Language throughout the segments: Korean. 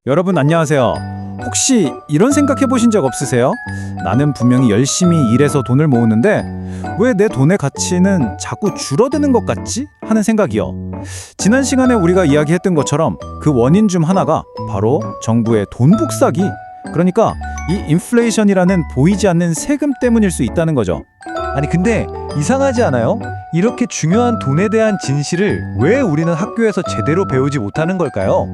여러분 안녕하세요. 혹시 이런 생각 해보신 적 없으세요? 나는 분명히 열심히 일해서 돈을 모으는데 왜 내 돈의 가치는 자꾸 줄어드는 것 같지? 하는 생각이요. 지난 시간에 우리가 이야기했던 것처럼 그 원인 중 하나가 바로 정부의 돈 복사기, 그러니까 이 인플레이션이라는 보이지 않는 세금 때문일 수 있다는 거죠. 아니 근데 이상하지 않아요? 이렇게 중요한 돈에 대한 진실을 왜 우리는 학교에서 제대로 배우지 못하는 걸까요?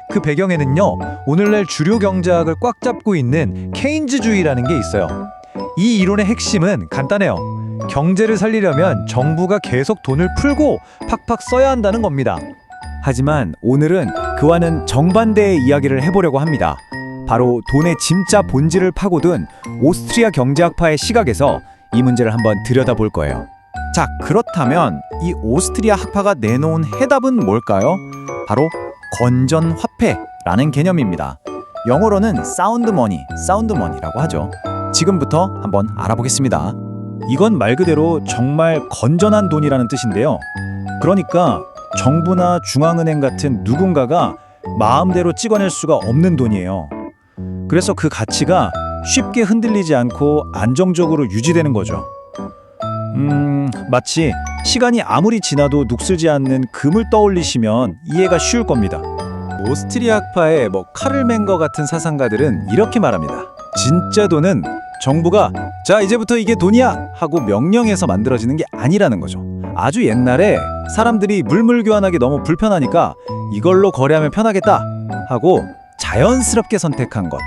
그 배경에는요, 오늘날 주류 경제학을 꽉 잡고 있는 케인즈주의라는 게 있어요. 이 이론의 핵심은 간단해요. 경제를 살리려면 정부가 계속 돈을 풀고 팍팍 써야 한다는 겁니다. 하지만 오늘은 그와는 정반대의 이야기를 해보려고 합니다. 바로 돈의 진짜 본질을 파고든 오스트리아 경제학파의 시각에서 이 문제를 한번 들여다볼 거예요. 자, 그렇다면 이 오스트리아 학파가 내놓은 해답은 뭘까요? 바로 건전화폐라는 개념입니다. 영어로는 사운드 머니라고 하죠. 지금부터 한번 알아보겠습니다. 이건 말 그대로 정말 건전한 돈이라는 뜻인데요. 그러니까 정부나 중앙은행 같은 누군가가 마음대로 찍어낼 수가 없는 돈이에요. 그래서 그 가치가 쉽게 흔들리지 않고 안정적으로 유지되는 거죠. 마치 시간이 아무리 지나도 녹슬지 않는 금을 떠올리시면 이해가 쉬울 겁니다. 오스트리아 학파의 카를 맹거 같은 사상가들은 이렇게 말합니다. 진짜 돈은 정부가 자 이제부터 이게 돈이야 하고 명령해서 만들어지는 게 아니라는 거죠. 아주 옛날에 사람들이 물물 교환하기 너무 불편하니까 이걸로 거래하면 편하겠다 하고 자연스럽게 선택한 것,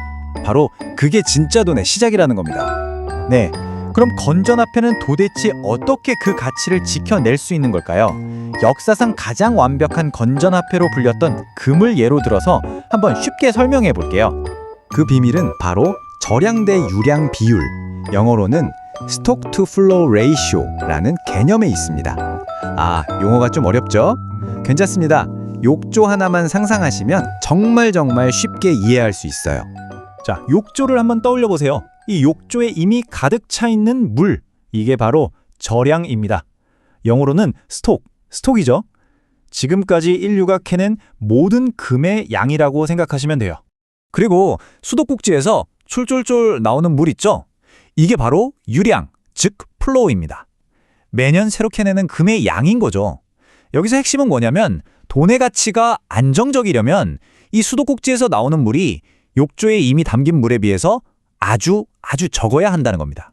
바로 그게 진짜 돈의 시작이라는 겁니다. 네, 그럼 건전화폐는 도대체 어떻게 그 가치를 지켜낼 수 있는 걸까요? 역사상 가장 완벽한 건전화폐로 불렸던 금을 예로 들어서 한번 쉽게 설명해 볼게요. 그 비밀은 바로 절양 대 유량 비율, 영어로는 스톡 투 플로우 레이쇼라는 개념에 있습니다. 아, 용어가 좀 어렵죠? 괜찮습니다. 욕조 하나만 상상하시면 정말 쉽게 이해할 수 있어요. 자, 욕조를 한번 떠올려 보세요. 이 욕조에 이미 가득 차 있는 물, 이게 바로 절양입니다. 영어로는 스톡이죠. 지금까지 인류가 캐낸 모든 금의 양이라고 생각하시면 돼요. 그리고 수도꼭지에서 쫄쫄쫄 나오는 물 있죠? 이게 바로 유량, 즉 플로우입니다. 매년 새로 캐내는 금의 양인 거죠. 여기서 핵심은 뭐냐면 돈의 가치가 안정적이려면 이 수도꼭지에서 나오는 물이 욕조에 이미 담긴 물에 비해서 아주 적어야 한다는 겁니다.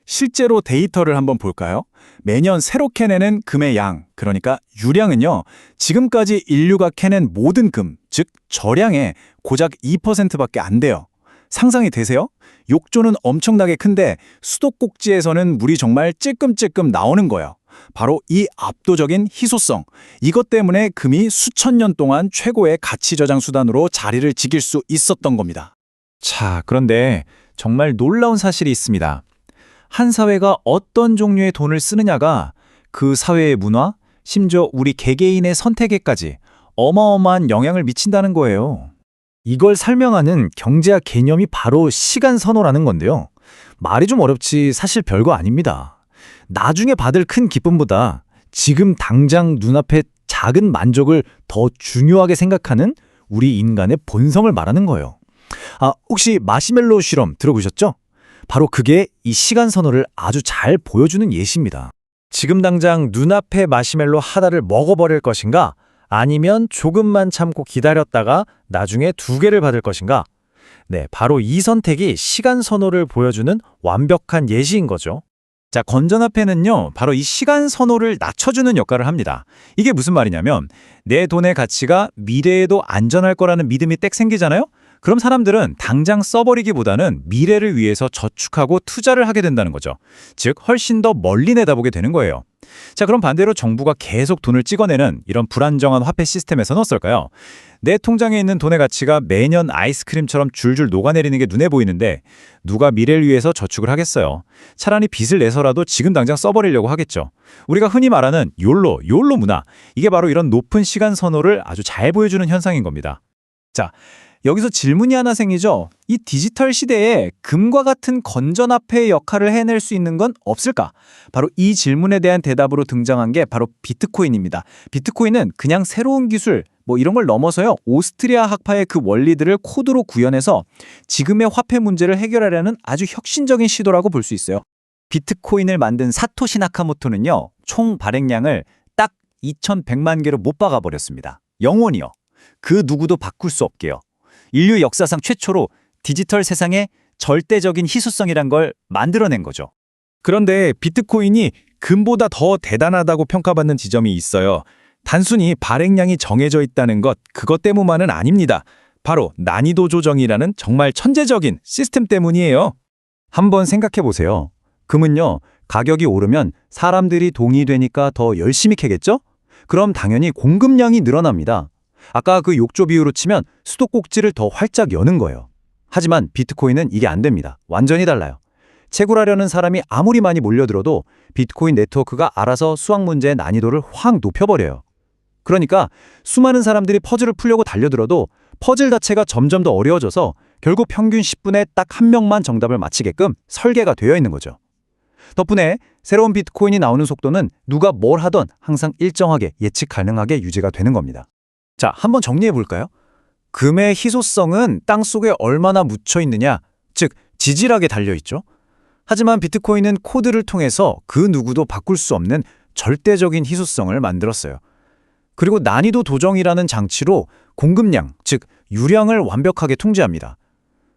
실제로 데이터를 한번 볼까요? 매년 새로 캐내는 금의 양, 그러니까 유량은요, 지금까지 인류가 캐낸 모든 금, 즉 절양의 고작 2%밖에 안 돼요. 상상이 되세요? 욕조는 엄청나게 큰데 수도꼭지에서는 물이 정말 찔끔찔끔 나오는 거예요. 바로 이 압도적인 희소성, 이것 때문에 금이 수천 년 동안 최고의 가치 저장 수단으로 자리를 지킬 수 있었던 겁니다. 자, 그런데 정말 놀라운 사실이 있습니다. 한 사회가 어떤 종류의 돈을 쓰느냐가 그 사회의 문화, 심지어 우리 개개인의 선택에까지 어마어마한 영향을 미친다는 거예요. 이걸 설명하는 경제학 개념이 바로 시간 선호라는 건데요. 말이 좀 어렵지 사실 별거 아닙니다. 나중에 받을 큰 기쁨보다 지금 당장 눈앞의 작은 만족을 더 중요하게 생각하는 우리 인간의 본성을 말하는 거예요. 아, 혹시 마시멜로 실험 들어보셨죠? 바로 그게 이 시간 선호를 아주 잘 보여주는 예시입니다. 지금 당장 눈앞에 마시멜로 하나를 먹어버릴 것인가? 아니면 조금만 참고 기다렸다가 나중에 2개를 받을 것인가? 네, 바로 이 선택이 시간 선호를 보여주는 완벽한 예시인 거죠. 자, 건전화폐는요, 바로 이 시간 선호를 낮춰주는 역할을 합니다. 이게 무슨 말이냐면 내 돈의 가치가 미래에도 안전할 거라는 믿음이 딱 생기잖아요? 그럼 사람들은 당장 써버리기보다는 미래를 위해서 저축하고 투자를 하게 된다는 거죠. 즉, 훨씬 더 멀리 내다보게 되는 거예요. 자, 그럼 반대로 정부가 계속 돈을 찍어내는 이런 불안정한 화폐 시스템에서는 어떨까요? 내 통장에 있는 돈의 가치가 매년 아이스크림처럼 줄줄 녹아내리는 게 눈에 보이는데 누가 미래를 위해서 저축을 하겠어요? 차라리 빚을 내서라도 지금 당장 써버리려고 하겠죠. 우리가 흔히 말하는 욜로 문화, 이게 바로 이런 높은 시간 선호를 아주 잘 보여주는 현상인 겁니다. 자, 여기서 질문이 하나 생기죠. 이 디지털 시대에 금과 같은 건전화폐의 역할을 해낼 수 있는 건 없을까? 바로 이 질문에 대한 대답으로 등장한 게 바로 비트코인입니다. 비트코인은 그냥 새로운 기술, 뭐 이런 걸 넘어서요. 오스트리아 학파의 그 원리들을 코드로 구현해서 지금의 화폐 문제를 해결하려는 아주 혁신적인 시도라고 볼 수 있어요. 비트코인을 만든 사토시 나카모토는요. 총 발행량을 딱 2100만 개로 못 박아 버렸습니다. 영원히요. 그 누구도 바꿀 수 없게요. 인류 역사상 최초로 디지털 세상에 절대적인 희소성이란 걸 만들어낸 거죠. 그런데 비트코인이 금보다 더 대단하다고 평가받는 지점이 있어요. 단순히 발행량이 정해져 있다는 것, 그것 때문만은 아닙니다. 바로 난이도 조정이라는 정말 천재적인 시스템 때문이에요. 한번 생각해 보세요. 금은요, 가격이 오르면 사람들이 돈이 되니까 더 열심히 캐겠죠? 그럼 당연히 공급량이 늘어납니다. 아까 그 욕조 비유로 치면 수도꼭지를 더 활짝 여는 거예요. 하지만 비트코인은 이게 안 됩니다. 완전히 달라요. 채굴하려는 사람이 아무리 많이 몰려들어도 비트코인 네트워크가 알아서 수학 문제의 난이도를 확 높여버려요. 그러니까 수많은 사람들이 퍼즐을 풀려고 달려들어도 퍼즐 자체가 점점 더 어려워져서 결국 평균 10분에 딱 한 명만 정답을 맞히게끔 설계가 되어 있는 거죠. 덕분에 새로운 비트코인이 나오는 속도는 누가 뭘 하던 항상 일정하게 예측 가능하게 유지가 되는 겁니다. 자, 한번 정리해 볼까요? 금의 희소성은 땅속에 얼마나 묻혀 있느냐, 즉 지질하게 달려 있죠. 하지만 비트코인은 코드를 통해서 그 누구도 바꿀 수 없는 절대적인 희소성을 만들었어요. 그리고 난이도 도정이라는 장치로 공급량, 즉 유량을 완벽하게 통제합니다.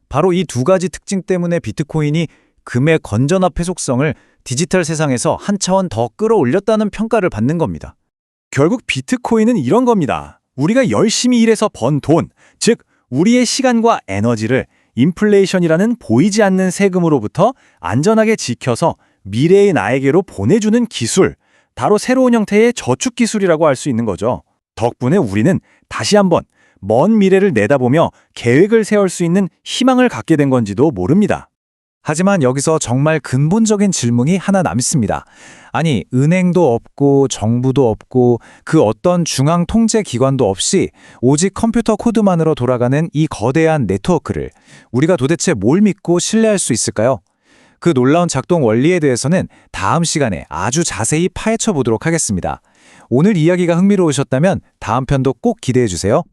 바로 이 두 가지 특징 때문에 비트코인이 금의 건전화 회속성을 디지털 세상에서 한 차원 더 끌어올렸다는 평가를 받는 겁니다. 결국 비트코인은 이런 겁니다. 우리가 열심히 일해서 번 돈, 즉 우리의 시간과 에너지를 인플레이션이라는 보이지 않는 세금으로부터 안전하게 지켜서 미래의 나에게로 보내주는 기술, 바로 새로운 형태의 저축 기술이라고 할 수 있는 거죠. 덕분에 우리는 다시 한번 먼 미래를 내다보며 계획을 세울 수 있는 희망을 갖게 된 건지도 모릅니다. 하지만 여기서 정말 근본적인 질문이 하나 남습니다. 아니, 은행도 없고 정부도 없고 그 어떤 중앙 통제 기관도 없이 오직 컴퓨터 코드만으로 돌아가는 이 거대한 네트워크를 우리가 도대체 뭘 믿고 신뢰할 수 있을까요? 그 놀라운 작동 원리에 대해서는 다음 시간에 아주 자세히 파헤쳐 보도록 하겠습니다. 오늘 이야기가 흥미로우셨다면 다음 편도 꼭 기대해 주세요.